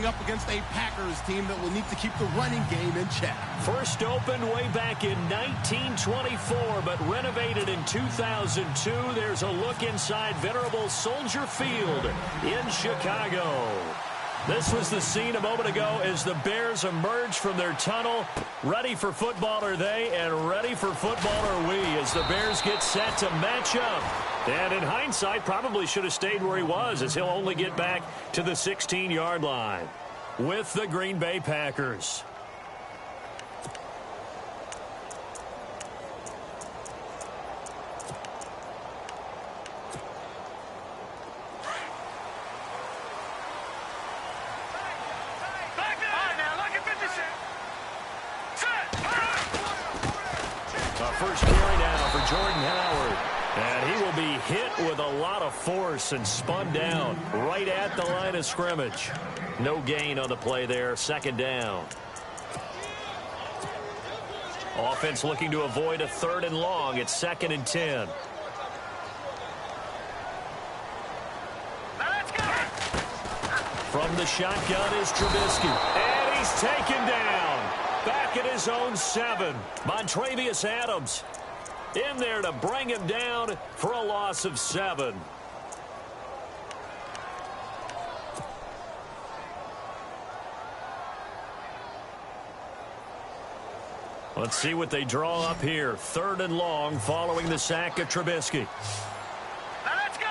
going up against a Packers team that will need to keep the running game in check. First opened way back in 1924, but renovated in 2002. There's a look inside venerable Soldier Field in Chicago. This was the scene a moment ago as the Bears emerged from their tunnel. Ready for football are they, and ready for football are we as the Bears get set to match up. And in hindsight, probably should have stayed where he was, as he'll only get back to the 16-yard line with the Green Bay Packers. First carry now for Jordan Howard. And he will be hit with a lot of force and spun down right at the line of scrimmage. No gain on the play there. Second down. Offense looking to avoid a 3rd and long. It's 2nd and 10. From the shotgun is Trubisky. And he's taken down. Back at his own 7. Montravius Adams in there to bring him down for a loss of 7. Let's see what they draw up here. 3rd and long following the sack of Trubisky. Now let's go.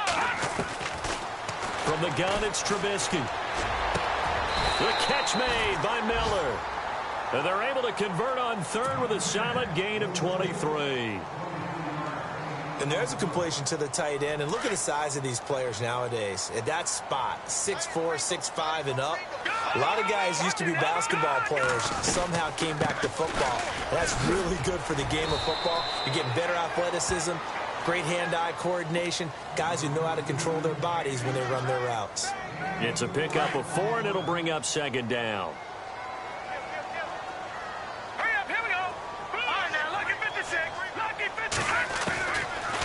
From the gun, it's Trubisky. The catch made by Miller. And they're able to convert on 3rd with a solid gain of 23. And there's a completion to the tight end. And look at the size of these players nowadays. At that spot, 6'4", 6'5", and up. A lot of guys used to be basketball players, somehow came back to football. And that's really good for the game of football. You're getting better athleticism, great hand-eye coordination, guys who know how to control their bodies when they run their routes. It's a pickup of 4, and it'll bring up 2nd down.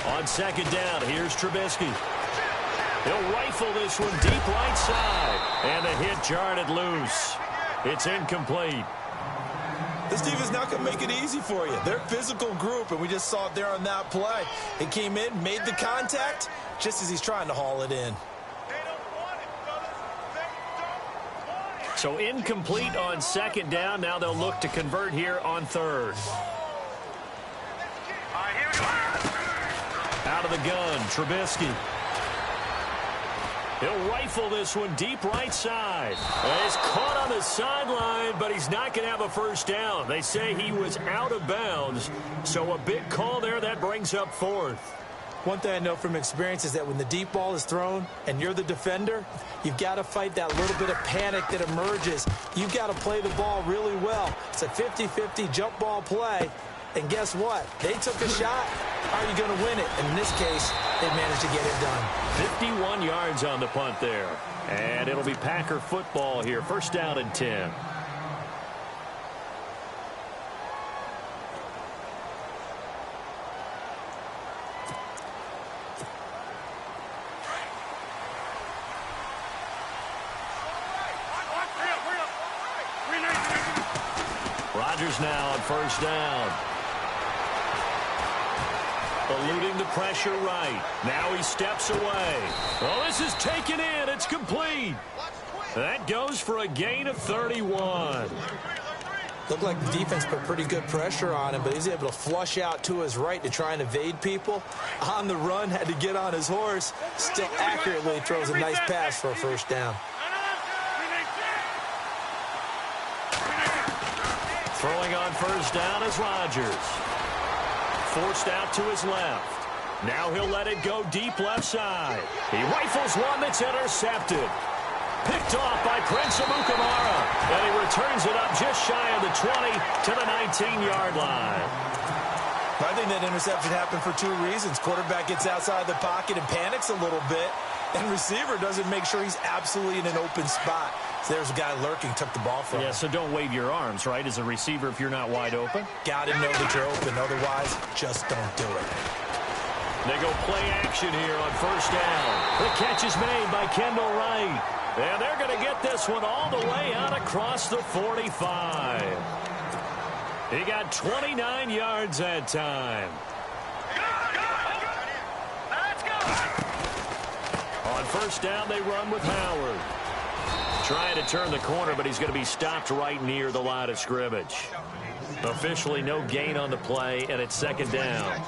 On 2nd down, here's Trubisky. He'll rifle this one deep right side. And the hit jarred it loose. It's incomplete. This defense is not going to make it easy for you. They're a physical group, and we just saw it there on that play. It came in, made the contact, just as he's trying to haul it in. So incomplete on 2nd down. Now they'll look to convert here on 3rd. Out of the gun, Trubisky. He'll rifle this one deep right side. He's caught on the sideline, but he's not going to have a first down. They say he was out of bounds. So a big call there. That brings up 4th. One thing I know from experience is that when the deep ball is thrown and you're the defender, you've got to fight that little bit of panic that emerges. You've got to play the ball really well. It's a 50-50 jump ball play. And guess what? They took a shot. How are you going to win it? And in this case, they managed to get it done. 51 yards on the punt there. And it'll be Packer football here. 1st down and 10. Rodgers now on 1st down. Eluding the pressure right. Now he steps away. Oh, this is taken in. It's complete. That goes for a gain of 31. Looked like the defense put pretty good pressure on him, but he's able to flush out to his right to try and evade people. On the run, had to get on his horse. Still accurately throws a nice pass for a 1st down. Throwing on 1st down is Rodgers. Forced out to his left. Now he'll let it go deep left side. He rifles one that's intercepted. Picked off by Prince Amukamara. And he returns it up just shy of the 20 to the 19-yard line. I think that interception happened for 2 reasons. Quarterback gets outside the pocket and panics a little bit. And receiver doesn't make sure he's absolutely in an open spot. So there's a guy lurking, took the ball from him. Yeah, so don't wave your arms, right, as a receiver if you're not wide open. Got to know that you're open. Otherwise, just don't do it. They go play action here on first down. The catch is made by Kendall Wright. And they're going to get this one all the way out across the 45. He got 29 yards that time. Let's go. On first down, they run with Howard. Trying to turn the corner, but he's going to be stopped right near the line of scrimmage. Officially no gain on the play, and it's second down.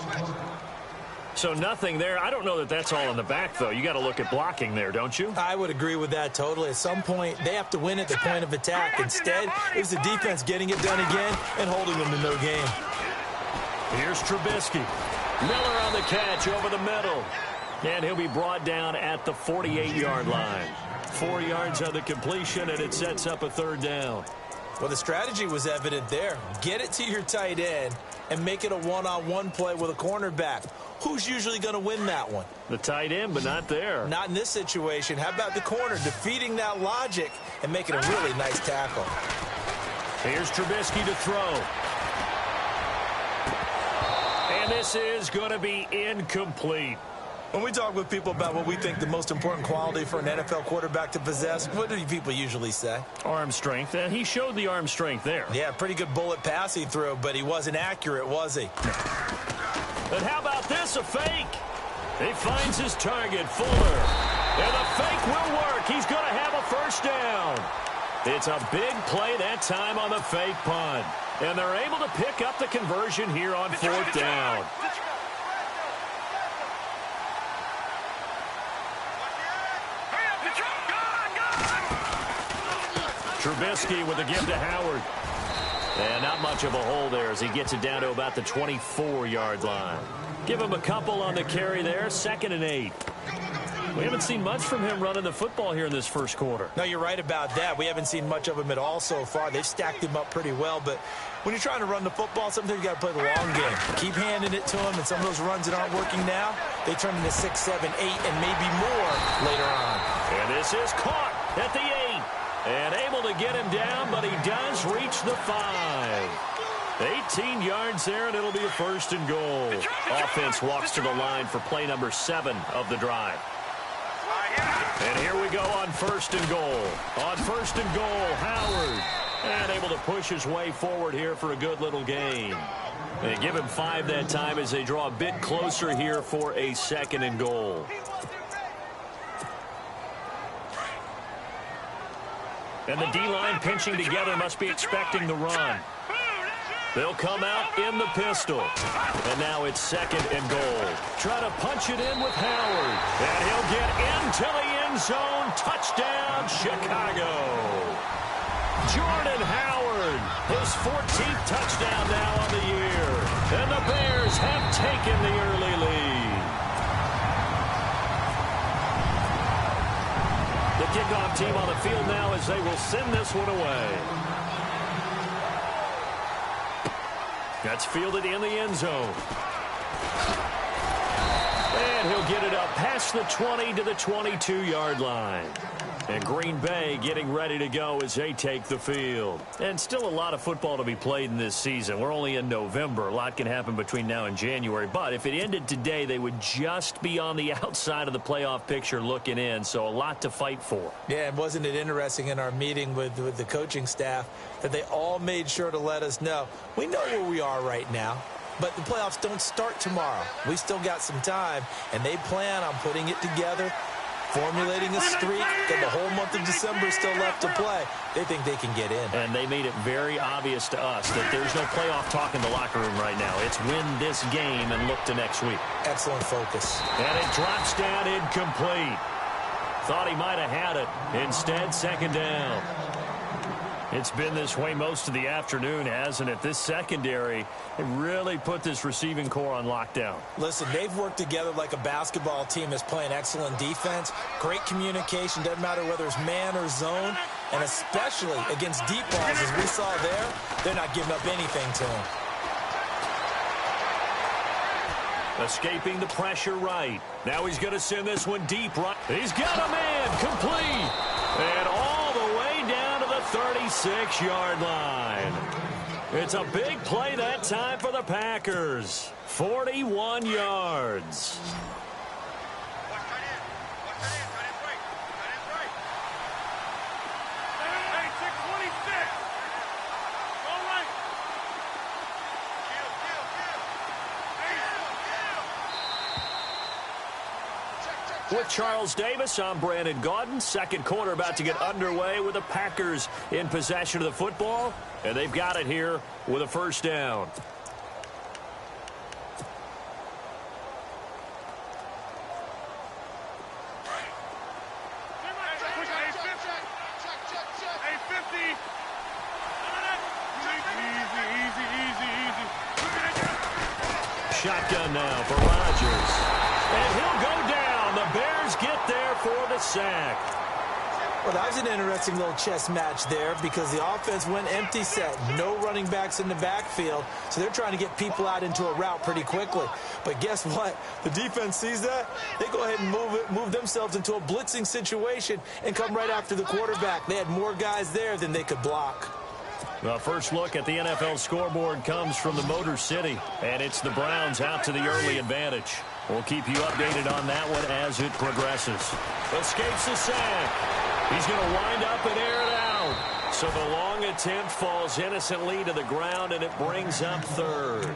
So nothing there. I don't know that that's all in the back, though. You got to look at blocking there, don't you? I would agree with that totally. At some point, they have to win at the point of attack. Instead, it was the defense getting it done again and holding them to no gain. Here's Trubisky. Miller on the catch over the middle. And he'll be brought down at the 48-yard line. 4 yards on the completion, and it sets up a third down. Well, the strategy was evident there. Get it to your tight end and make it a one-on-one play with a cornerback. Who's usually going to win that one? The tight end, but not there. Not in this situation. How about the corner defeating that logic and making a really nice tackle? Here's Trubisky to throw. And this is going to be incomplete. When we talk with people about what we think the most important quality for an NFL quarterback to possess, what do people usually say? Arm strength, and he showed the arm strength there. Yeah, pretty good bullet pass he threw, but he wasn't accurate, was he? And how about this, a fake? He finds his target, Fuller. And the fake will work. He's going to have a first down. It's a big play that time on the fake punt. And they're able to pick up the conversion here on fourth down. Trubisky with a give to Howard. And not much of a hole there as he gets it down to about the 24-yard line. Give him a couple on the carry there, 2nd and 8. We haven't seen much from him running the football here in this first quarter. No, you're right about that. We haven't seen much of him at all so far. They've stacked him up pretty well, but when you're trying to run the football, sometimes you got to play the long game. Keep handing it to him, and some of those runs that aren't working now, they turn into 6, 7, 8, and maybe more later on. And this is caught at the 8. And able to get him down, but he does reach the 5. 18 yards there, and it'll be a 1st and goal. Offense walks to the line for play number 7 of the drive. And here we go on 1st and goal. On 1st and goal, Howard. And able to push his way forward here for a good little gain. They give him 5 that time as they draw a bit closer here for a 2nd and goal. And the D-line pinching together must be expecting the run. They'll come out in the pistol. And now it's 2nd and goal. Try to punch it in with Howard. And he'll get into the end zone. Touchdown, Chicago. Jordan Howard, his 14th touchdown now on the year. And the Bears have taken the early lead. The kickoff team on the field now as they will send this one away. That's fielded in the end zone. And he'll get it up past the 20 to the 22-yard line. And Green Bay getting ready to go as they take the field. And still a lot of football to be played in this season. We're only in November. A lot can happen between now and January. But if it ended today, they would just be on the outside of the playoff picture looking in. So a lot to fight for. Yeah, and wasn't it interesting in our meeting with the coaching staff that they all made sure to let us know, we know where we are right now. But the playoffs don't start tomorrow. We still got some time, and they plan on putting it together, formulating a streak, and the whole month of December is still left to play. They think they can get in. And they made it very obvious to us that there's no playoff talk in the locker room right now. It's win this game and look to next week. Excellent focus. And it drops down incomplete. Thought he might have had it. Instead, 2nd down. It's been this way most of the afternoon, hasn't it? This secondary really put this receiving core on lockdown. Listen, they've worked together like a basketball team that's playing excellent defense. Great communication, doesn't matter whether it's man or zone. And especially against deep balls, as we saw there, they're not giving up anything to them. Escaping the pressure right. Now he's going to send this one deep right. He's got a man, complete. And all the way down to the 36-yard line. It's a big play that time for the Packers. 41 yards. With Charles Davis, I'm Brandon Gaudin. Second quarter about to get underway with the Packers in possession of the football. And they've got it here with a first down. Shotgun now for Rodgers. And he'll go down. The Bears get there for the sack. Well, that was an interesting little chess match there because the offense went empty set. No running backs in the backfield, so they're trying to get people out into a route pretty quickly. But guess what? The defense sees that. They go ahead and move themselves into a blitzing situation and come right after the quarterback. They had more guys there than they could block. The first look at the NFL scoreboard comes from the Motor City, and it's the Browns out to the early advantage. We'll keep you updated on that one as it progresses. Escapes the sack. He's going to wind up and air it out. So the long attempt falls innocently to the ground, and it brings up third.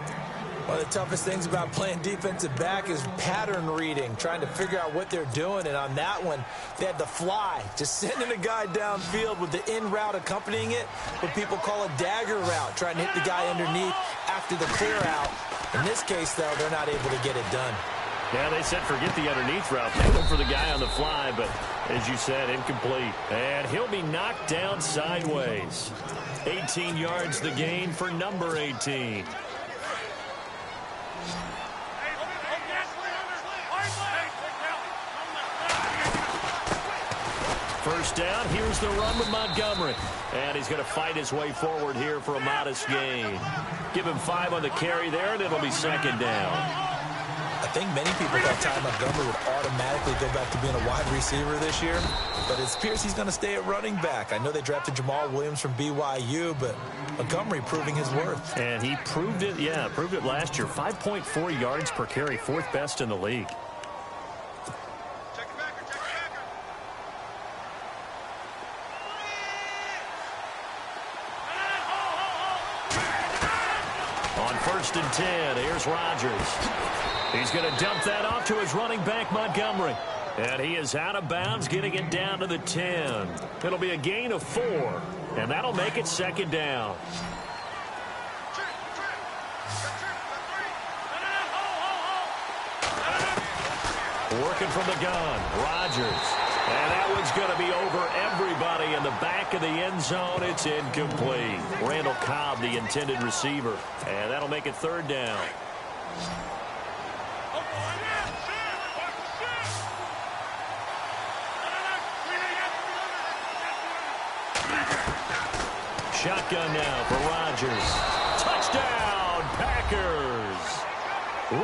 One of the toughest things about playing defensive back is pattern reading, trying to figure out what they're doing. And on that one, they had the fly, just sending a guy downfield with the in route accompanying it, what people call a dagger route, trying to hit the guy underneath after the clear out. In this case, though, they're not able to get it done. Yeah, they said forget the underneath route. They went for the guy on the fly, but as you said, incomplete. And he'll be knocked down sideways. 18 yards the gain for number 18. First down, here's the run with Montgomery. And he's going to fight his way forward here for a modest gain. Give him 5 on the carry there, and it'll be second down. I think many people thought Ty Montgomery would automatically go back to being a wide receiver this year, but it appears he's going to stay at running back. I know they drafted Jamal Williams from BYU, but Montgomery proving his worth. And he proved it, proved it last year. 5.4 yards per carry, 4th best in the league. On 1st and 10, here's Rodgers. He's going to dump that off to his running back, Montgomery. And he is out of bounds, getting it down to the 10. It'll be a gain of 4, and that'll make it second down. Working from the gun, Rodgers. And that one's going to be over everybody in the back of the end zone. It's incomplete. Randall Cobb, the intended receiver. And that'll make it third down. Shotgun now for Rodgers. Touchdown, Packers.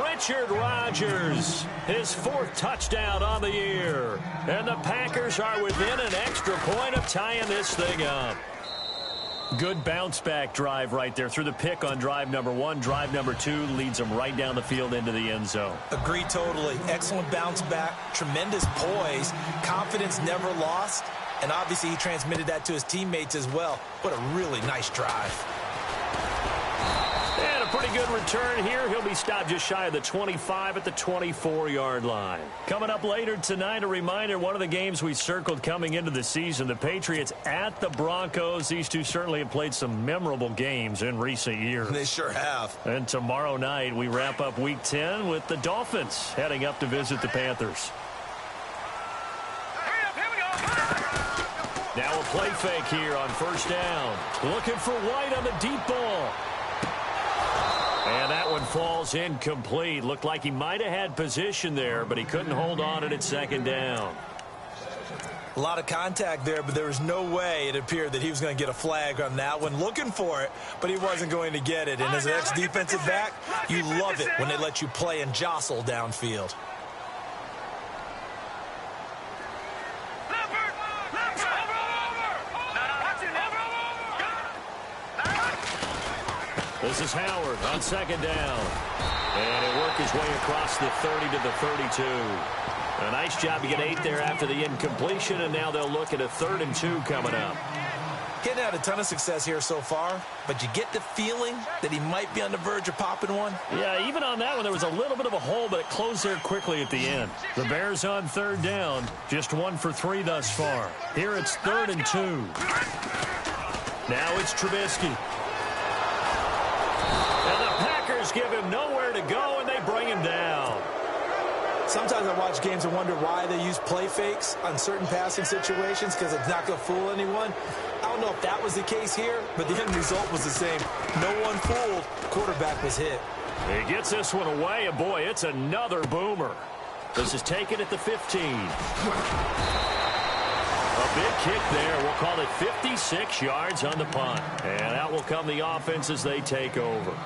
Richard Rodgers, his 4th touchdown on the year. And the Packers are within an extra point of tying this thing up. Good bounce-back drive right there. Through the pick on drive number 1. Drive number 2 leads them right down the field into the end zone. Agree totally. Excellent bounce-back, tremendous poise, confidence never lost. And obviously he transmitted that to his teammates as well. What a really nice drive. And a pretty good return here. He'll be stopped just shy of the 25 at the 24-yard line. Coming up later tonight, a reminder, one of the games we circled coming into the season, the Patriots at the Broncos. These two certainly have played some memorable games in recent years. They sure have. And tomorrow night, we wrap up Week 10 with the Dolphins heading up to visit the Panthers. Now a play fake here on first down. Looking for White on the deep ball. And that one falls incomplete. Looked like he might have had position there, but he couldn't hold on at second down. A lot of contact there, but there was no way it appeared that he was going to get a flag on that one. Looking for it, but he wasn't going to get it. And as an ex-defensive back, you love it when they let you play and jostle downfield. This is Howard on second down. And he'll work his way across the 30 to the 32. A nice job to get 8 there after the incompletion, and now they'll look at a 3rd and 2 coming up. Getting out a ton of success here so far, but you get the feeling that he might be on the verge of popping one. Yeah, even on that one, there was a little bit of a hole, but it closed there quickly at the end. The Bears on 3rd down, just 1 for 3 thus far. Here it's 3rd and 2. Now it's Trubisky. And the Packers give him nowhere to go, and they bring him down. Sometimes I watch games and wonder why they use play fakes on certain passing situations, because it's not going to fool anyone. I don't know if that was the case here, but the end result was the same. No one fooled. Quarterback was hit. He gets this one away, and boy, it's another boomer. This is taken at the 15. A big kick there. We'll call it 56 yards on the punt. And out will come the offense as they take over.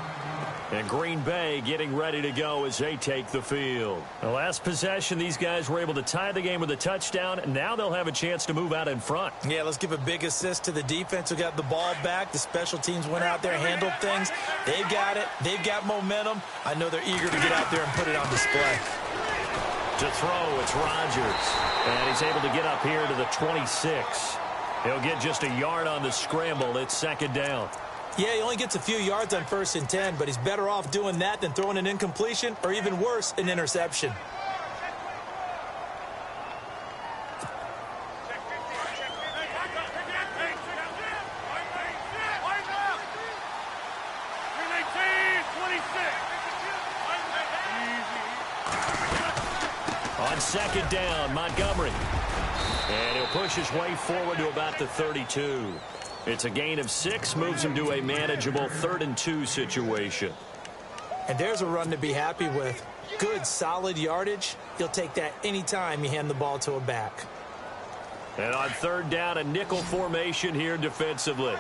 And Green Bay getting ready to go as they take the field. The last possession, these guys were able to tie the game with a touchdown, and now they'll have a chance to move out in front. Yeah, let's give a big assist to the defense who got the ball back. The special teams went out there, handled things. They've got it. They've got momentum. I know they're eager to get out there and put it on display. To throw, it's Rodgers. And he's able to get up here to the 26. He'll get just a yard on the scramble. It's 2nd down. Yeah, he only gets a few yards on 1st and 10, but he's better off doing that than throwing an incompletion or, even worse, an interception. On 2nd down, Montgomery. And he'll push his way forward to about the 32. It's a gain of 6, moves him to a manageable 3rd and 2 situation. And there's a run to be happy with. Good, solid yardage. You'll take that anytime you hand the ball to a back. And on 3rd down, a nickel formation here defensively.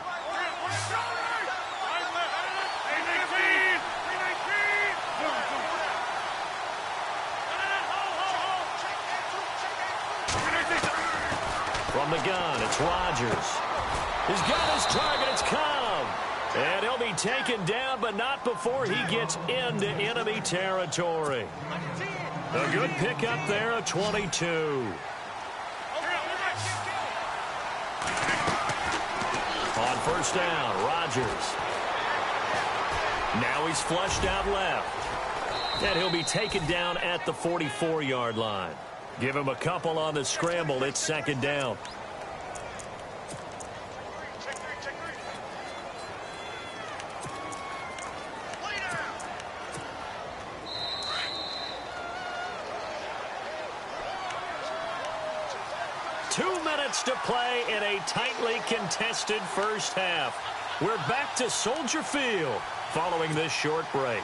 From the gun, it's Rodgers. He's got his target. It's Cobb. And he'll be taken down, but not before he gets into enemy territory. A good pickup there, a 22. On 1st down, Rodgers. Now he's flushed out left. And he'll be taken down at the 44-yard line. Give him a couple on the scramble. It's 2nd down. To play in a tightly contested first half. We're back to Soldier Field following this short break.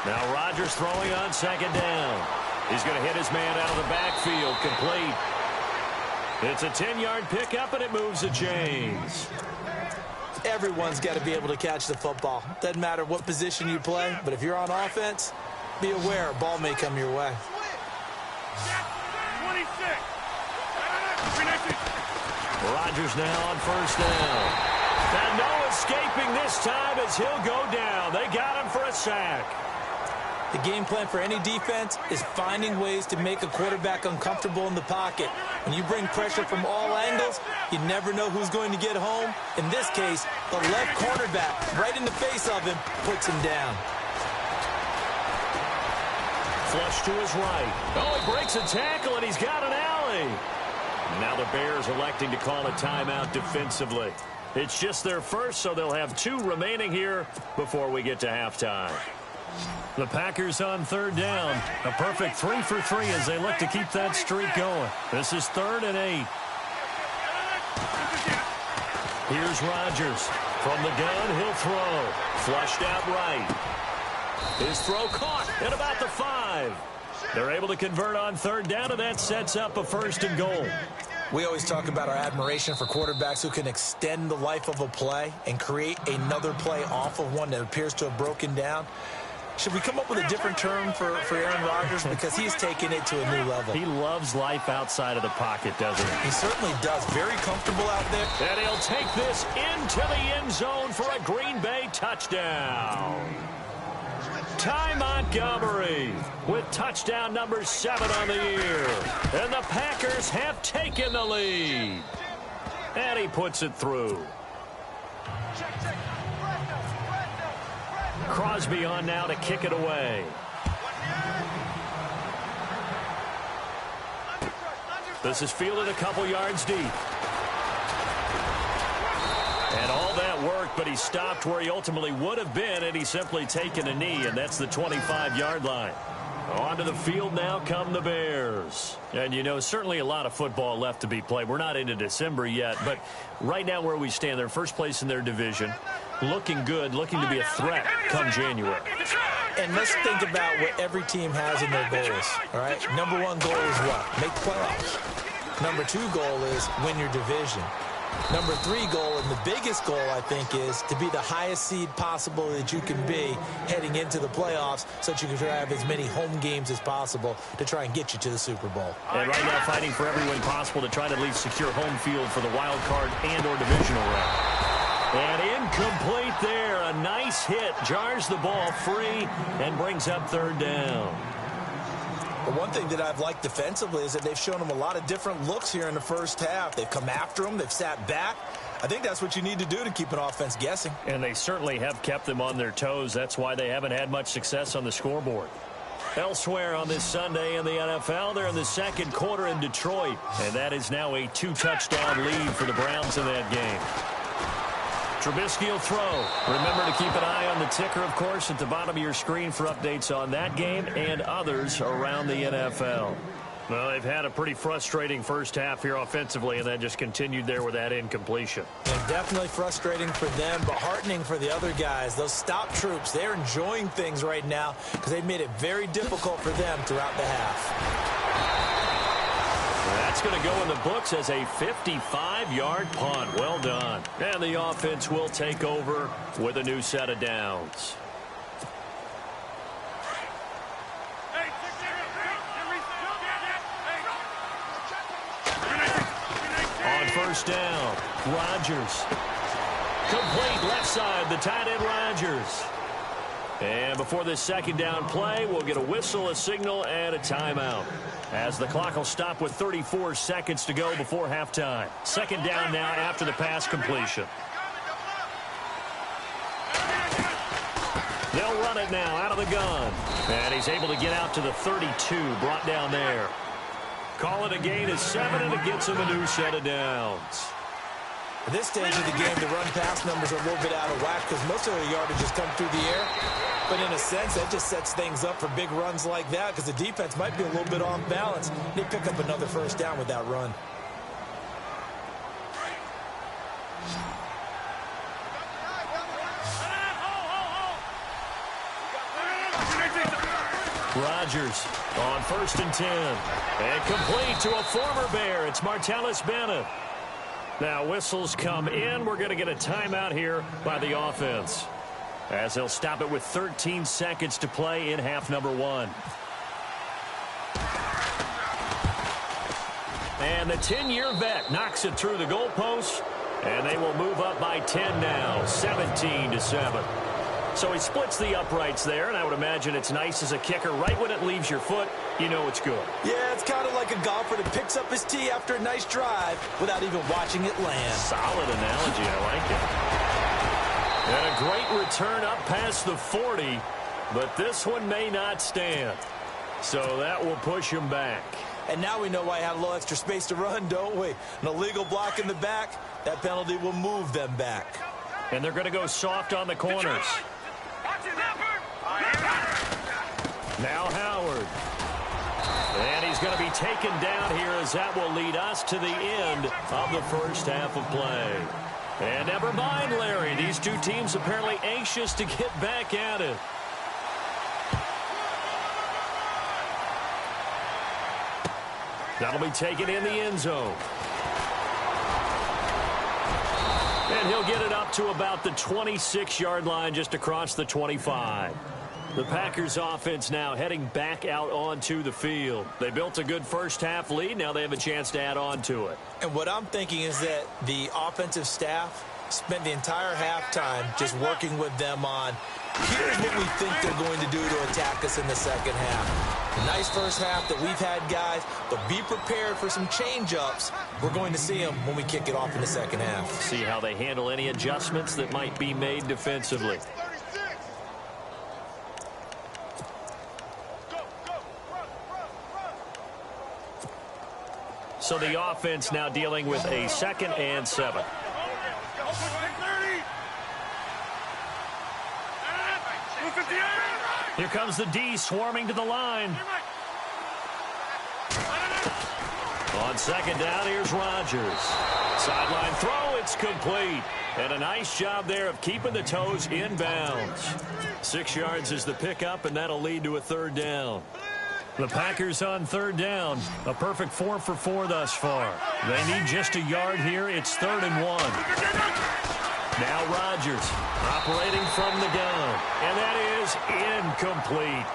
Now Rodgers throwing on 2nd down. He's going to hit his man out of the backfield, complete. It's a 10-yard pickup, and it moves the chains. Everyone's got to be able to catch the football. Doesn't matter what position you play, but if you're on offense, be aware a ball may come your way. Rodgers now on 1st down. And no escaping this time as he'll go down. They got him for a sack. The game plan for any defense is finding ways to make a quarterback uncomfortable in the pocket. When you bring pressure from all angles, you never know who's going to get home. In this case, the left cornerback, right in the face of him, puts him down. Flush to his right. Oh, he breaks a tackle, and he's got an alley. Now the Bears electing to call a timeout defensively. It's just their first, so they'll have 2 remaining here before we get to halftime. The Packers on 3rd down. A perfect 3 for 3 as they look to keep that streak going. This is 3rd and 8. Here's Rodgers. From the gun, he'll throw. Flushed out right. His throw caught at about the 5. They're able to convert on 3rd down, and that sets up a 1st and goal. We always talk about our admiration for quarterbacks who can extend the life of a play and create another play off of one that appears to have broken down. should we come up with a different term for Aaron Rodgers? Because he's taken it to a new level. He loves life outside of the pocket, doesn't he? He certainly does. Very comfortable out there. And he'll take this into the end zone for a Green Bay touchdown. Ty Montgomery with touchdown number 7 on the year. And the Packers have taken the lead. And he puts it through. Crosby on now to kick it away. This is fielded a couple yards deep. And all that worked, but he stopped where he ultimately would have been, and he's simply taken a knee, and that's the 25-yard line. Onto the field now come the Bears. And, you know, certainly a lot of football left to be played. We're not into December yet, but right now where we stand, they're first place in their division. Looking good, looking to be a threat come January. And let's think about what every team has in their goals, all right? Number 1 goal is what? Make playoffs. Number 2 goal is win your division. Number 3 goal, and the biggest goal, I think, is to be the highest seed possible that you can be heading into the playoffs so that you can have as many home games as possible to try and get you to the Super Bowl. And right now fighting for every win possible to try to at least secure home field for the wild card and or divisional round. And incomplete there. A nice hit. Jars the ball free and brings up 3rd down. The one thing that I've liked defensively is that they've shown them a lot of different looks here in the first half. They've come after them. They've sat back. I think that's what you need to do to keep an offense guessing. And they certainly have kept them on their toes. That's why they haven't had much success on the scoreboard. Elsewhere on this Sunday in the NFL, they're in the second quarter in Detroit. And that is now a 2-touchdown lead for the Browns in that game. Trubisky will throw. Remember to keep an eye on the ticker, of course, at the bottom of your screen for updates on that game and others around the NFL. Well, they've had a pretty frustrating first half here offensively, and that just continued there with that incompletion. And definitely frustrating for them, but heartening for the other guys. Those stop troops, they're enjoying things right now because they've made it very difficult for them throughout the half. That's going to go in the books as a 55-yard punt. Well done. And the offense will take over with a new set of downs. On first down, Rodgers. Complete left side, the tight end Rodgers. And before this second down play, we'll get a whistle, a signal, and a timeout, as the clock will stop with 34 seconds to go before halftime. Second down now after the pass completion. They'll run it now out of the gun. And he's able to get out to the 32, brought down there. Call it a gain of 7, and it gets him a new set of downs. At this stage of the game, the run-pass numbers are a little bit out of whack because most of the yardage has come through the air. But in a sense, that just sets things up for big runs like that because the defense might be a little bit off balance. They pick up another first down with that run. Rodgers on 1st and 10. And complete to a former Bear. It's Martellus Bennett. Now whistles come in. We're going to get a timeout here by the offense, as they'll stop it with 13 seconds to play in half number 1. And the 10-year vet knocks it through the goalpost, and they will move up by 10 now, 17-7. So he splits the uprights there, and I would imagine it's nice as a kicker. Right when it leaves your foot, you know it's good. Yeah, it's kind of like a golfer that picks up his tee after a nice drive without even watching it land. Solid analogy. I like it. And a great return up past the 40, but this one may not stand. So that will push him back. And now we know why he had a little extra space to run, don't we? An illegal block in the back, that penalty will move them back. And they're going to go soft on the corners. Now Howard. And he's going to be taken down here, as that will lead us to the end of the first half of play. And never mind, Larry. These two teams apparently anxious to get back at it. That'll be taken in the end zone. And he'll get it up to about the 26-yard line, just across the 25. The Packers offense now heading back out onto the field. They built a good first-half lead. Now they have a chance to add on to it. And what I'm thinking is that the offensive staff spent the entire halftime just working with them on, here's what we think they're going to do to attack us in the second half. A nice first half that we've had, guys, but be prepared for some change-ups. We're going to see them when we kick it off in the second half. See how they handle any adjustments that might be made defensively. So the offense now dealing with a 2nd and 7. Here comes the D swarming to the line. On 2nd down, here's Rodgers. Sideline throw, it's complete. And a nice job there of keeping the toes in bounds. 6 yards is the pickup, and that'll lead to a 3rd down. The Packers on 3rd down. A perfect 4 for 4 thus far. They need just a yard here. It's 3rd and 1. Now Rodgers operating from the gun. And that is incomplete.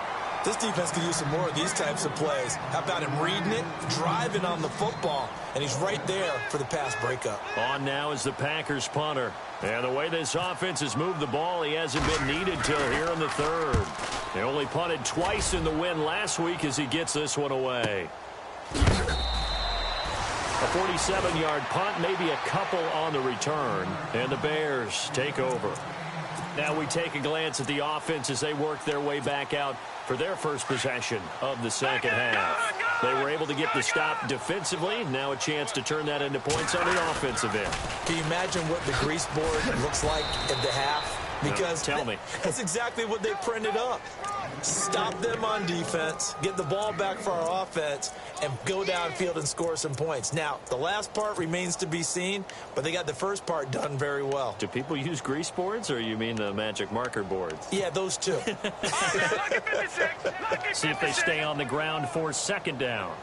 This defense could use some more of these types of plays. How about him reading it, driving on the football, and he's right there for the pass breakup. On now is the Packers punter. And the way this offense has moved the ball, he hasn't been needed till here in the 3rd. They only punted twice in the win last week as he gets this one away. A 47-yard punt, maybe a couple on the return. And the Bears take over. Now we take a glance at the offense as they work their way back out for their first possession of the second half. They were able to get the stop defensively. Now a chance to turn that into points on the offensive end. Can you imagine what the grease board looks like at the half? Because tell me. That's exactly what they printed up. Stop them on defense, get the ball back for our offense, and go downfield and score some points. Now, the last part remains to be seen, but they got the first part done very well. Do people use grease boards, or you mean the magic marker boards? Yeah, those two. See if they stay on the ground for 2nd down.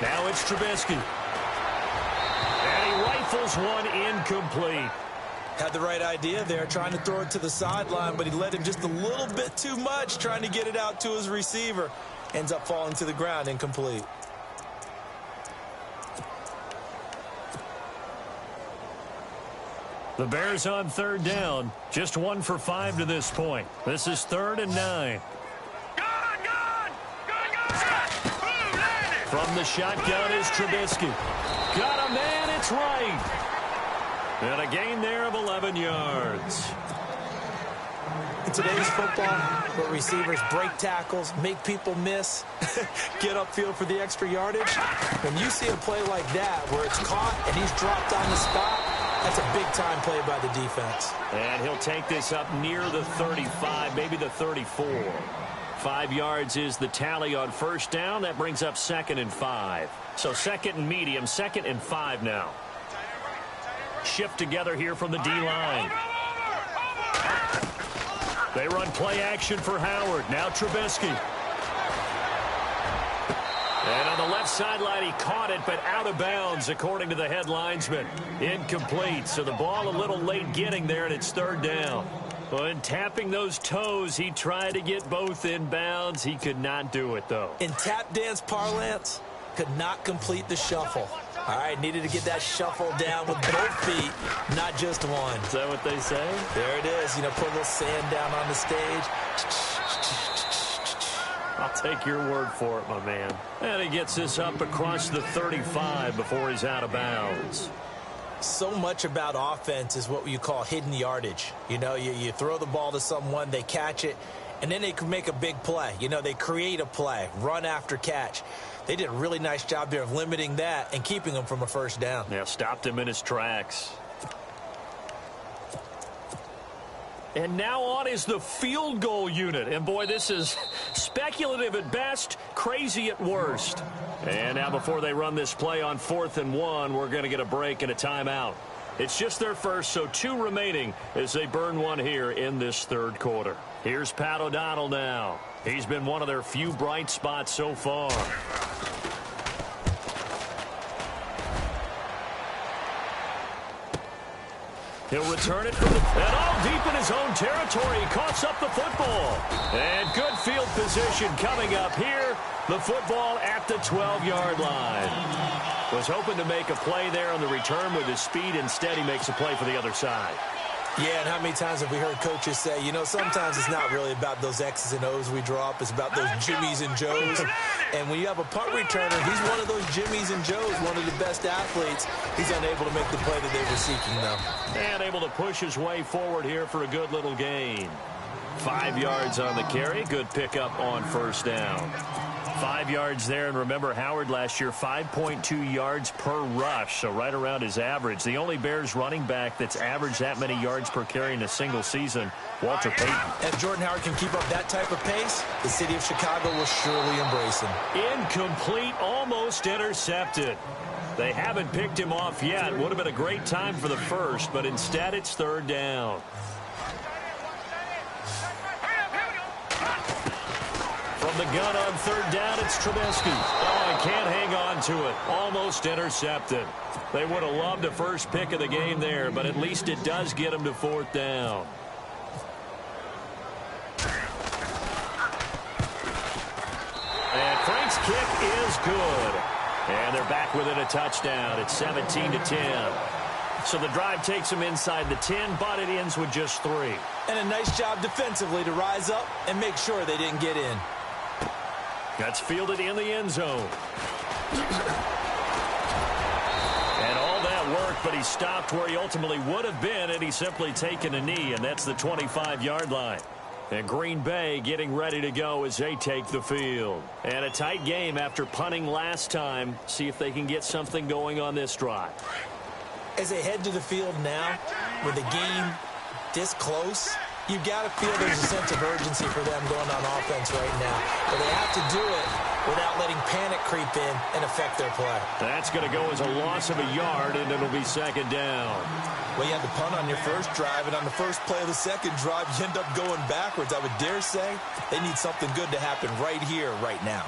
Now it's Trubisky. And he rifles one incomplete. Had the right idea there, trying to throw it to the sideline, but he led him just a little bit too much, trying to get it out to his receiver. Ends up falling to the ground, incomplete. The Bears on 3rd down. Just 1 for 5 to this point. This is 3rd and 9. From the shotgun is Trubisky. Got a man, it's right. And a gain there of 11 yards. In today's football, where receivers break tackles, make people miss, get upfield for the extra yardage, when you see a play like that where it's caught and he's dropped on the spot, that's a big-time play by the defense. And he'll take this up near the 35, maybe the 34. 5 yards is the tally on 1st down. That brings up 2nd and 5. So 2nd and medium, 2nd and 5 now. Shift together here from the D-line. They run play action for Howard. Now Trubisky. And on the left sideline, he caught it, but out of bounds, according to the head linesman. Incomplete. So the ball a little late getting there, and it's 3rd down. When tapping those toes, he tried to get both in bounds. He could not do it, though. In tap dance parlance, could not complete the shuffle. All right, needed to get that shuffle down with both feet, not just one. Is that what they say? There it is. You know, put a little sand down on the stage. I'll take your word for it, my man. And he gets this up across the 35 before he's out of bounds. So much about offense is what you call hidden yardage. You know, you throw the ball to someone, they catch it, and then they can make a big play. You know, they create a play, run after catch. They did a really nice job there of limiting that and keeping him from a 1st down. Yeah, stopped him in his tracks. And now on is the field goal unit. And, boy, this is speculative at best, crazy at worst. And now before they run this play on 4th and 1, we're going to get a break and a timeout. It's just their first, so 2 remaining as they burn one here in this 3rd quarter. Here's Pat O'Donnell now. He's been one of their few bright spots so far. He'll return it from the... And all deep in his own territory. He coughs up the football. And good field position coming up here. The football at the 12-yard line. Was hoping to make a play there on the return with his speed. Instead, he makes a play for the other side. Yeah, and how many times have we heard coaches say, you know, sometimes it's not really about those X's and O's we draw up. It's about those Jimmies and Joes. And when you have a punt returner, he's one of those Jimmies and Joes, one of the best athletes. He's unable to make the play that they were seeking, though. And able to push his way forward here for a good little gain. 5 yards on the carry. Good pickup on first down. 5 yards there, and remember Howard last year 5.2 yards per rush, so right around his average. The only Bears running back that's averaged that many yards per carry in a single season, Walter Payton. If Jordan Howard can keep up that type of pace, the city of Chicago will surely embrace him. Incomplete, almost intercepted. They haven't picked him off yet. Would have been a great time for the first, but instead it's third down. From the gun on third down, it's Trubisky. Oh, and can't hang on to it. Almost intercepted. They would have loved the first pick of the game there, but at least it does get them to fourth down. And Frank's kick is good. And they're back within a touchdown. It's 17-10. So the drive takes them inside the 10, but it ends with just 3. And a nice job defensively to rise up and make sure they didn't get in. That's fielded in the end zone. And all that worked, but he stopped where he ultimately would have been, and he's simply taken a knee, and that's the 25-yard line. And Green Bay getting ready to go as they take the field. And a tight game after punting last time. See if they can get something going on this drive. As they head to the field now, with the game this close, you've got to feel there's a sense of urgency for them going on offense right now. But they have to do it without letting panic creep in and affect their play. That's going to go as a loss of a yard, and it'll be second down. Well, you had the punt on your first drive, and on the first play of the second drive, you end up going backwards. I would dare say they need something good to happen right here, right now.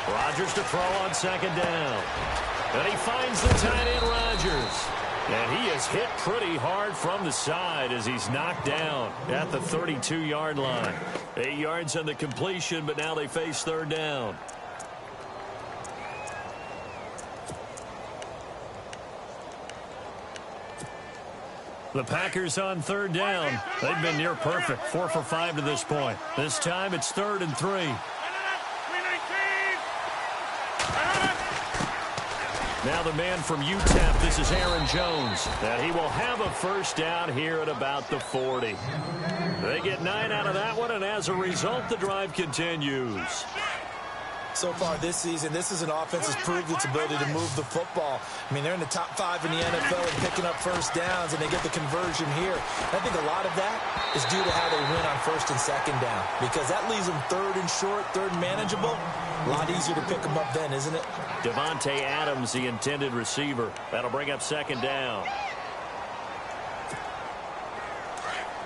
Rodgers to throw on second down. And he finds the tight end, Rodgers. And he is hit pretty hard from the side as he's knocked down at the 32-yard line. 8 yards on the completion, but now they face third down. The Packers on third down. They've been near perfect, 4 for 5 to this point. This time it's 3rd and 3. Now the man from UTEP, this is Aaron Jones. And he will have a first down here at about the 40. They get 9 out of that one, and as a result, the drive continues. So far this season, this is an offense that's proved its ability to move the football. I mean, they're in the top 5 in the NFL and picking up first downs, and they get the conversion here. I think a lot of that is due to how they win on first and second down, because that leaves them 3rd and short, 3rd and manageable. A lot easier to pick them up then, isn't it? Devontae Adams, the intended receiver. That'll bring up second down.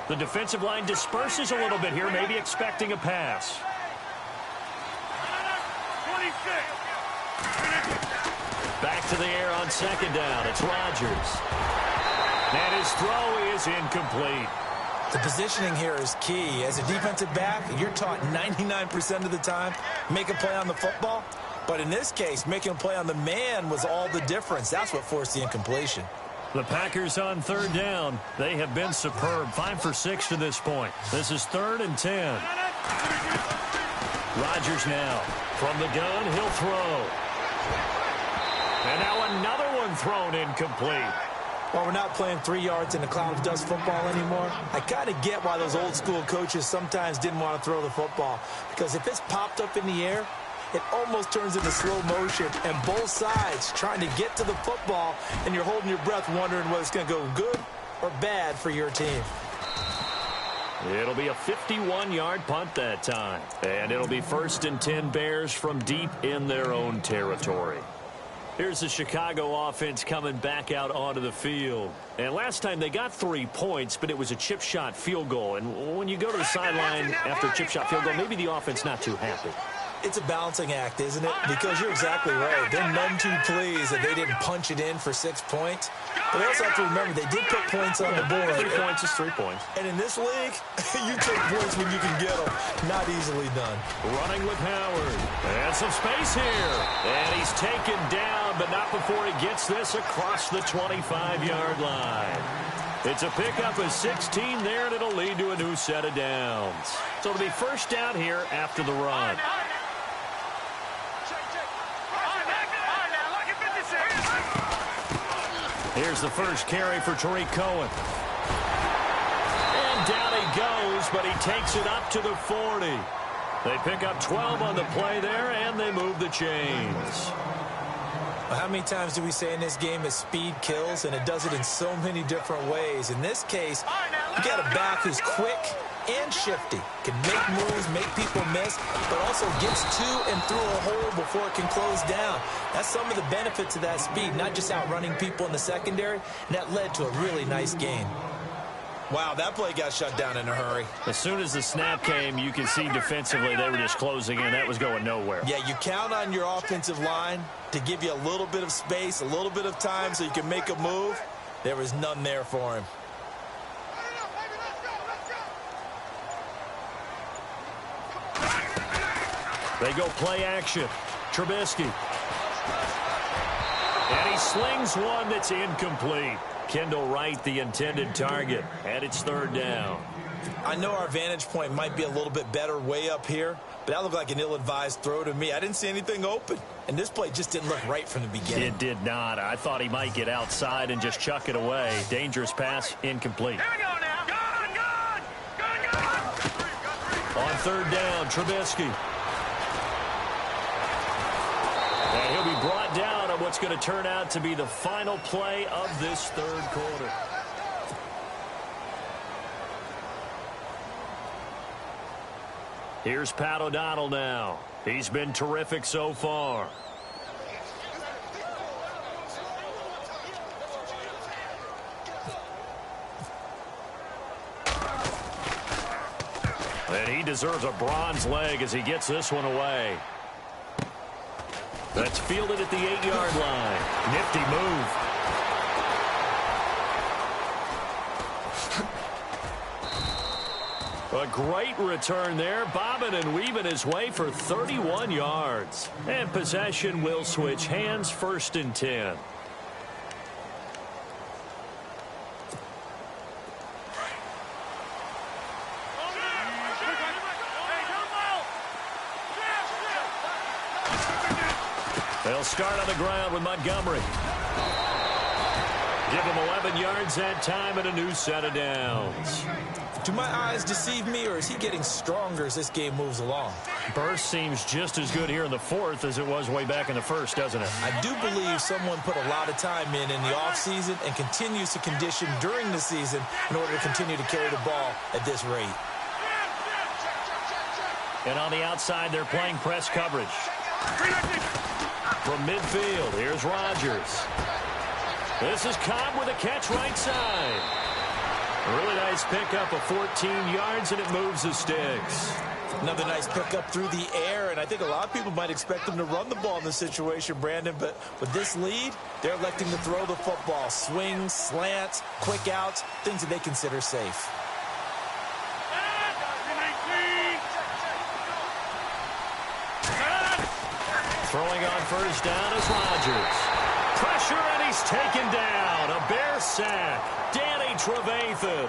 The defensive line disperses a little bit here, maybe expecting a pass. Back to the air on second down. It's Rodgers. And his throw is incomplete. The positioning here is key. As a defensive back, you're taught 99% of the time, make a play on the football. But in this case, making a play on the man was all the difference. That's what forced the incompletion. The Packers on third down. They have been superb. 5 for 6 to this point. This is 3rd and 10. Rodgers now. From the gun, he'll throw. And now another one thrown incomplete. Well, we're not playing 3 yards in a cloud of dust football anymore. I kind of get why those old school coaches sometimes didn't want to throw the football. Because if it's popped up in the air, it almost turns into slow motion. And both sides trying to get to the football, and you're holding your breath wondering whether it's going to go good or bad for your team. It'll be a 51-yard punt that time. And it'll be 1st and 10 Bears from deep in their own territory. Here's the Chicago offense coming back out onto the field. And last time they got 3 points, but it was a chip shot field goal. And when you go to the sideline after a chip shot field goal, maybe the offense not too happy. It's a balancing act, isn't it? Because you're exactly right. They're none too pleased that they didn't punch it in for 6 points. But they also have to remember they did put points on the board. 3 points is 3 points. And in this league, you take points when you can get them. Not easily done. Running with Howard. And some space here. And he's taken down, but not before he gets this across the 25-yard line. It's a pickup of 16 there, and it'll lead to a new set of downs. So it'll be first down here after the run. Here's the first carry for Tariq Cohen. And down he goes, but he takes it up to the 40. They pick up 12 on the play there, and they move the chains. Well, how many times do we say in this game that speed kills, and it does it in so many different ways? In this case, you got a back who's quick and shifty, can make moves, make people miss, but also gets to and through a hole before it can close down. That's some of the benefits of that speed, not just outrunning people in the secondary, and that led to a really nice game. Wow, that play got shut down in a hurry. As soon as the snap came, you could see defensively they were just closing in. That was going nowhere. Yeah, you count on your offensive line to give you a little bit of space, a little bit of time so you can make a move. There was none there for him. They go play action. Trubisky. And he slings one that's incomplete. Kendall Wright, the intended target, and it's third down. I know our vantage point might be a little bit better way up here, but that looked like an ill-advised throw to me. I didn't see anything open, and this play just didn't look right from the beginning. It did not. I thought he might get outside and just chuck it away. Dangerous pass, incomplete. Here we go now. Good. On third down, Trubisky. And he'll be brought down on what's going to turn out to be the final play of this third quarter. Here's Pat O'Donnell now. He's been terrific so far. And he deserves a bronze leg as he gets this one away. That's fielded at the 8-yard line. Nifty move. A great return there, bobbing and weaving his way for 31 yards. And possession will switch hands, 1st and 10. They'll start on the ground with Montgomery. Give him 11 yards that time and a new set of downs. Do my eyes deceive me, or is he getting stronger as this game moves along? Burst seems just as good here in the 4th as it was way back in the 1st, doesn't it? I do believe someone put a lot of time in the offseason and continues to condition during the season in order to continue to carry the ball at this rate. And on the outside, they're playing press coverage. From midfield, here's Rodgers. This is Cobb with a catch right side. A really nice pickup of 14 yards, and it moves the sticks. Another nice pickup through the air, and I think a lot of people might expect them to run the ball in this situation, Brandon, but with this lead, they're electing to throw the football. Swings, slants, quick outs, things that they consider safe. Throwing on first down is Rodgers. Pressure, and he's taken down. A Bear sack. Danny Trevathan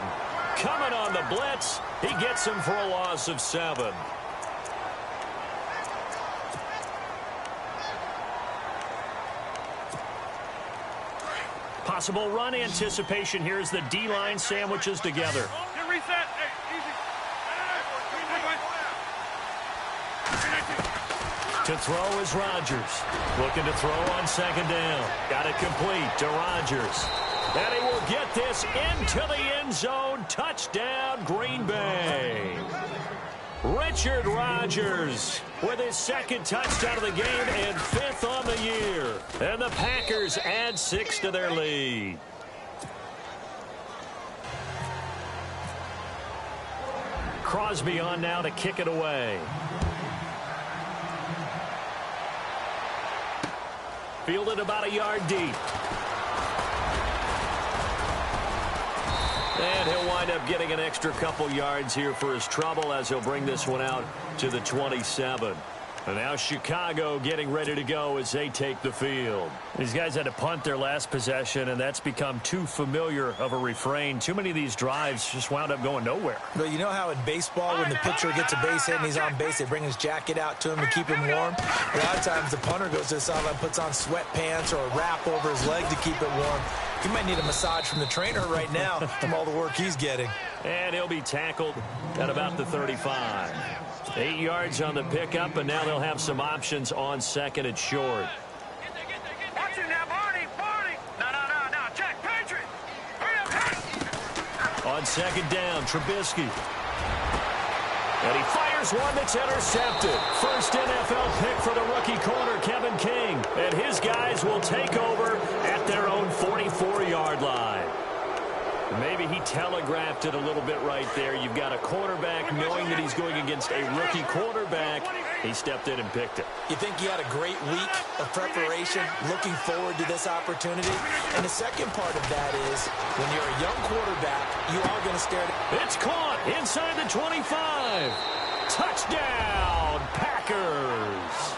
coming on the blitz. He gets him for a loss of 7. Possible run anticipation here as the D-line sandwiches together. To throw is Rodgers. Looking to throw on 2nd down. Got it complete to Rodgers. And he will get this into the end zone. Touchdown, Green Bay. Richard Rodgers with his second touchdown of the game and 5th on the year. And the Packers add 6 to their lead. Crosby on now to kick it away. Fielded about a yard deep. And he'll wind up getting an extra couple yards here for his trouble as he'll bring this one out to the 27. And now Chicago getting ready to go as they take the field. These guys had to punt their last possession, and that's become too familiar of a refrain. Too many of these drives just wound up going nowhere. But you know how in baseball, when the pitcher gets a base hit and he's on base, they bring his jacket out to him to keep him warm? A lot of times the punter goes to the sideline, puts on sweatpants or a wrap over his leg to keep it warm. He might need a massage from the trainer right now from all the work he's getting. And he'll be tackled at about the 35. 8 yards on the pickup, and now they'll have some options on second and short. Watch it now, Barney. No. Check, Patriot. On second down, Trubisky. And he fires one that's intercepted. First NFL pick for the rookie corner, Kevin King. And his guys will take over at their own 44-yard line. Maybe he telegraphed it a little bit right there. You've got a quarterback knowing that he's going against a rookie quarterback. He stepped in and picked it. You think you had a great week of preparation, looking forward to this opportunity? And the second part of that is, when you're a young quarterback, you are going to stare at... It's caught inside the 25. Touchdown, Packers.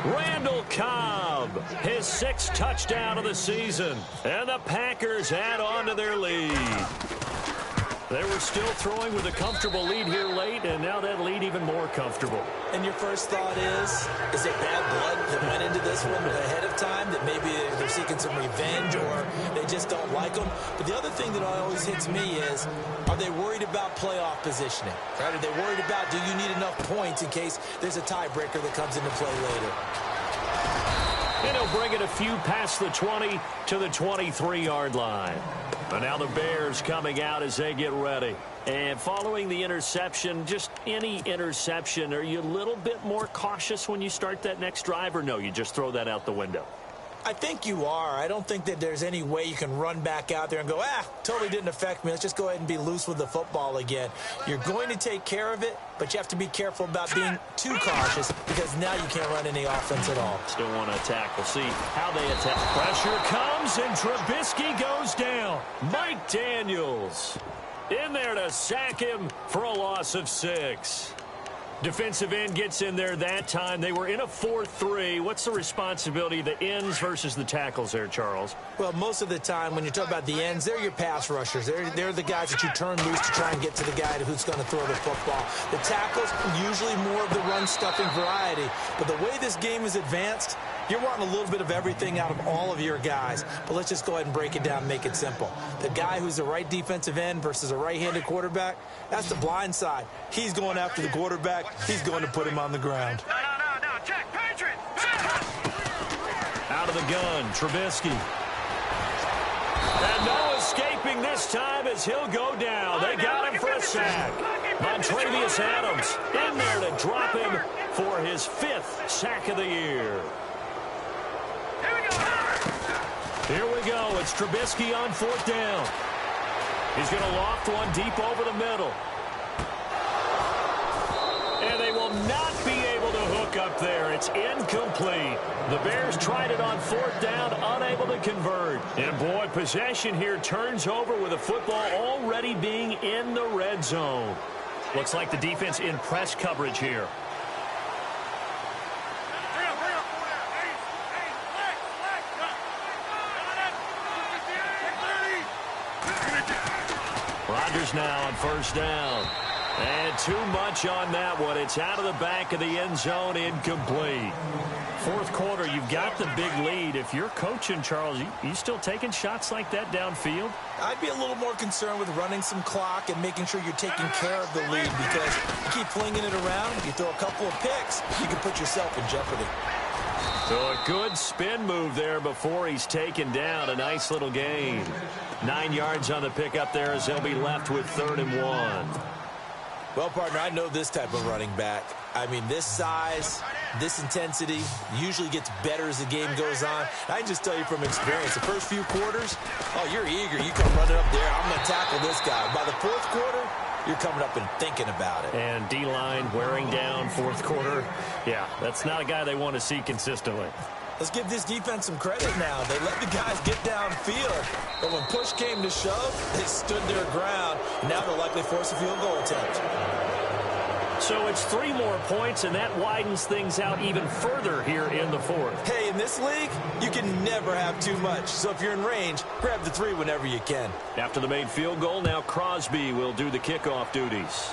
Randall Cobb, his 6th touchdown of the season. And the Packers add on to their lead. They were still throwing with a comfortable lead here late, and now that lead even more comfortable. And your first thought is it bad blood that went into this one ahead of time, that maybe they're seeking some revenge or they just don't like them? But the other thing that always hits me is, are they worried about playoff positioning? Right? Are they worried about, do you need enough points in case there's a tiebreaker that comes into play later? And he'll bring it a few past the 20 to the 23-yard line. And now the Bears coming out as they get ready. And following the interception, just any interception, are you a little bit more cautious when you start that next drive, or no, you just throw that out the window? I think you are. I don't think that there's any way you can run back out there and go, totally didn't affect me. Let's just go ahead and be loose with the football again. You're going to take care of it, but you have to be careful about being too cautious because now you can't run any offense at all. Still want to attack. We'll see how they attack. Pressure comes, and Trubisky goes down. Mike Daniels in there to sack him for a loss of 6. Defensive end gets in there that time. They were in a 4-3. What's the responsibility of the ends versus the tackles there, Charles? Well, most of the time when you talk about the ends, they're your pass rushers. They're the guys that you turn loose to try and get to the guy who's going to throw the football. The tackles, usually more of the run-stuffing variety. But the way this game is advanced, you're wanting a little bit of everything out of all of your guys. But let's just go ahead and break it down and make it simple. The guy who's the right defensive end versus a right-handed quarterback, that's the blind side. He's going after the quarterback. He's going to put him on the ground. No. Check, Patriot. Out of the gun, Trubisky. And no escaping this time as he'll go down. They got him for a sack. Montravius Adams in there to drop him for his 5th sack of the year. Here we go. It's Trubisky on 4th down. He's going to loft one deep over the middle. And they will not be able to hook up there. It's incomplete. The Bears tried it on 4th down, unable to convert. And boy, possession here turns over with the football already being in the red zone. Looks like the defense in press coverage here. Rodgers now on 1st down. And too much on that one. It's out of the back of the end zone, incomplete. 4th quarter, you've got the big lead. If you're coaching, Charles, you still taking shots like that downfield? I'd be a little more concerned with running some clock and making sure you're taking care of the lead, because you keep flinging it around, you throw a couple of picks, you can put yourself in jeopardy. So a good spin move there before he's taken down. A nice little gain. 9 yards on the pickup there as they'll be left with 3rd and 1. Well, partner, I know this type of running back. I mean, this size, this intensity usually gets better as the game goes on. I can just tell you from experience, the first few quarters, oh, you're eager. You come running up there, I'm going to tackle this guy. By the fourth quarter, you're coming up and thinking about it. And D-line wearing down fourth quarter. Yeah, that's not a guy they want to see consistently. Let's give this defense some credit now. They let the guys get downfield, but when push came to shove, they stood their ground. And now they'll likely force a field goal attempt. So it's 3 more points, and that widens things out even further here in the fourth. Hey, in this league, you can never have too much. So if you're in range, grab the 3 whenever you can. After the made field goal, now Crosby will do the kickoff duties.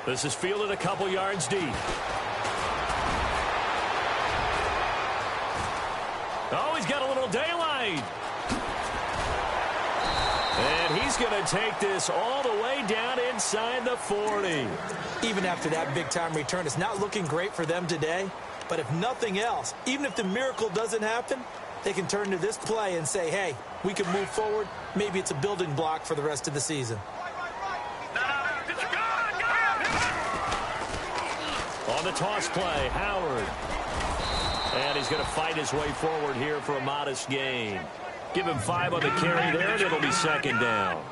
This is fielded a couple yards deep. Oh, he's got a little daylight. And he's going to take this all the way down inside the 40. Even after that big-time return, it's not looking great for them today. But if nothing else, even if the miracle doesn't happen, they can turn to this play and say, hey, we can move forward. Maybe it's a building block for the rest of the season. On the toss play, Howard. And he's going to fight his way forward here for a modest gain. Give him 5 on the carry there, and it'll be second down.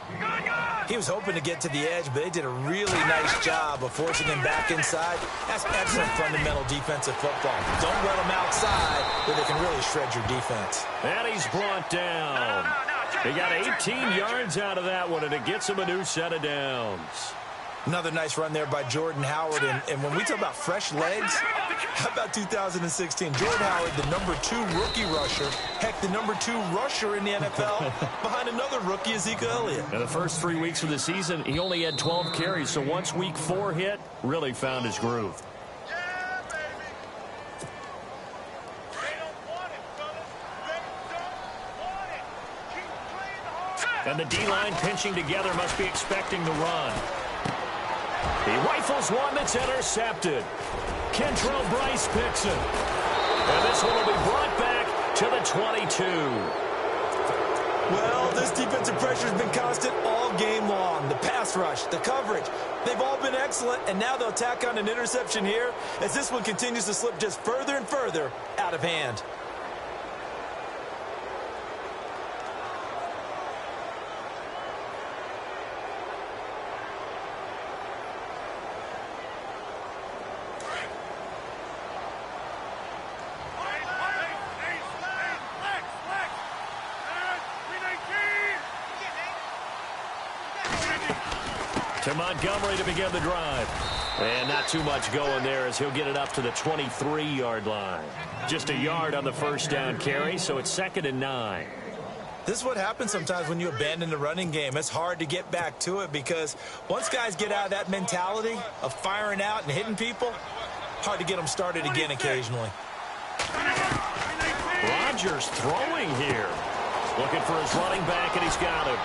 He was hoping to get to the edge, but they did a really nice job of forcing him back inside. That's excellent fundamental defensive football. Don't let him outside where they can really shred your defense. And he's brought down. He got 18 yards out of that one, and it gets him a new set of downs. Another nice run there by Jordan Howard. And when we talk about fresh legs, how about 2016? Jordan Howard, the #2 rookie rusher. Heck, the #2 rusher in the NFL behind another rookie, Ezekiel Elliott. In the first 3 weeks of the season, he only had 12 carries. So once week 4 hit, really found his groove. And the D-line pinching together must be expecting the run. He rifles one that's intercepted. Kentrell Bryce picks it. And this one will be brought back to the 22. Well, this defensive pressure has been constant all game long. The pass rush, the coverage, they've all been excellent, and now they'll tack on an interception here as this one continues to slip just further and further out of hand. To Montgomery to begin the drive. And not too much going there as he'll get it up to the 23-yard line. Just a yard on the first down carry, so it's 2nd and 9. This is what happens sometimes when you abandon the running game. It's hard to get back to it because once guys get out of that mentality of firing out and hitting people, hard to get them started again occasionally. Rodgers throwing here. Looking for his running back, and he's got him.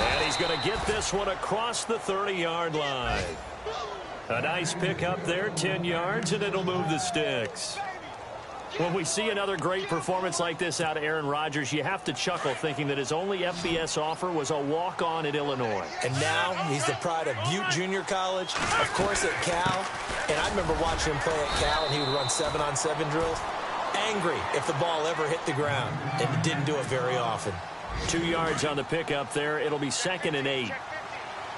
And he's going to get this one across the 30-yard line. A nice pickup there, 10 yards, and it'll move the sticks. When we see another great performance like this out of Aaron Rodgers, you have to chuckle thinking that his only FBS offer was a walk-on at Illinois. And now he's the pride of Butte Junior College, of course at Cal. And I remember watching him play at Cal, and he would run 7-on-7 drills. Angry if the ball ever hit the ground, and he didn't do it very often. 2 yards on the pickup there. It'll be 2nd and 8.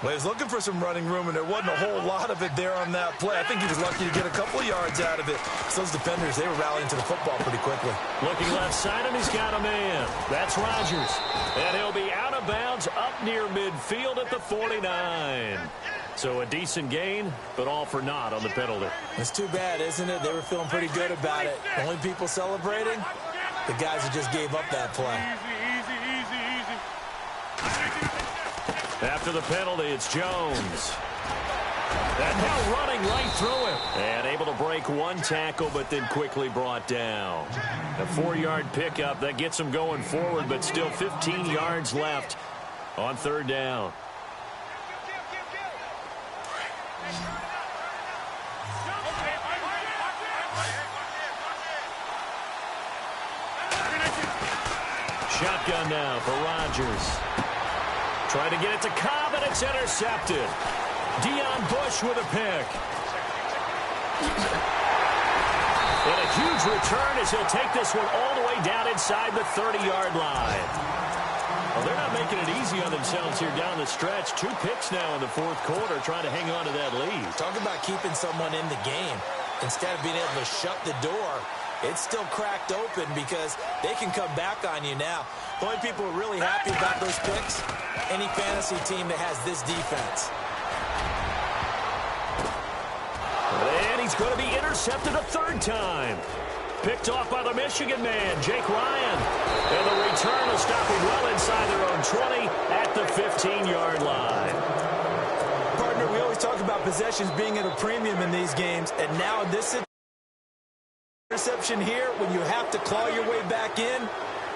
Well, he was looking for some running room, and there wasn't a whole lot of it there on that play. I think he was lucky to get a couple of yards out of it. So those defenders, they were rallying to the football pretty quickly. Looking left side, and he's got a man. That's Rodgers. And he'll be out of bounds up near midfield at the 49. So a decent gain, but all for naught on the penalty. It's too bad, isn't it? They were feeling pretty good about it. The only people celebrating, the guys who just gave up that play. After the penalty, it's Jones. And now running right through him. And able to break one tackle, but then quickly brought down. A 4-yard pickup that gets him going forward, but still 15 yards left on 3rd down. Shotgun now for Rodgers. Trying to get it to Cobb, and it's intercepted. Bush with a pick. And a huge return as he'll take this one all the way down inside the 30-yard line. Well, they're not making it easy on themselves here down the stretch. 2 picks now in the fourth quarter, trying to hang on to that lead. Talk about keeping someone in the game. Instead of being able to shut the door, it's still cracked open because they can come back on you now. The only people who are really happy about those picks, any fantasy team that has this defense. And he's going to be intercepted a 3rd time. Picked off by the Michigan man, Jake Ryan. And the return will stop him well inside their own 20 at the 15-yard line. Partner, we always talk about possessions being at a premium in these games, and now this interception here, when you have to claw your way back in,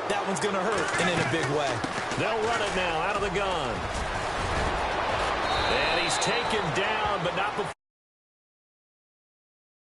that one's going to hurt, and in a big way. They'll run it now out of the gun. And he's taken down, but not before.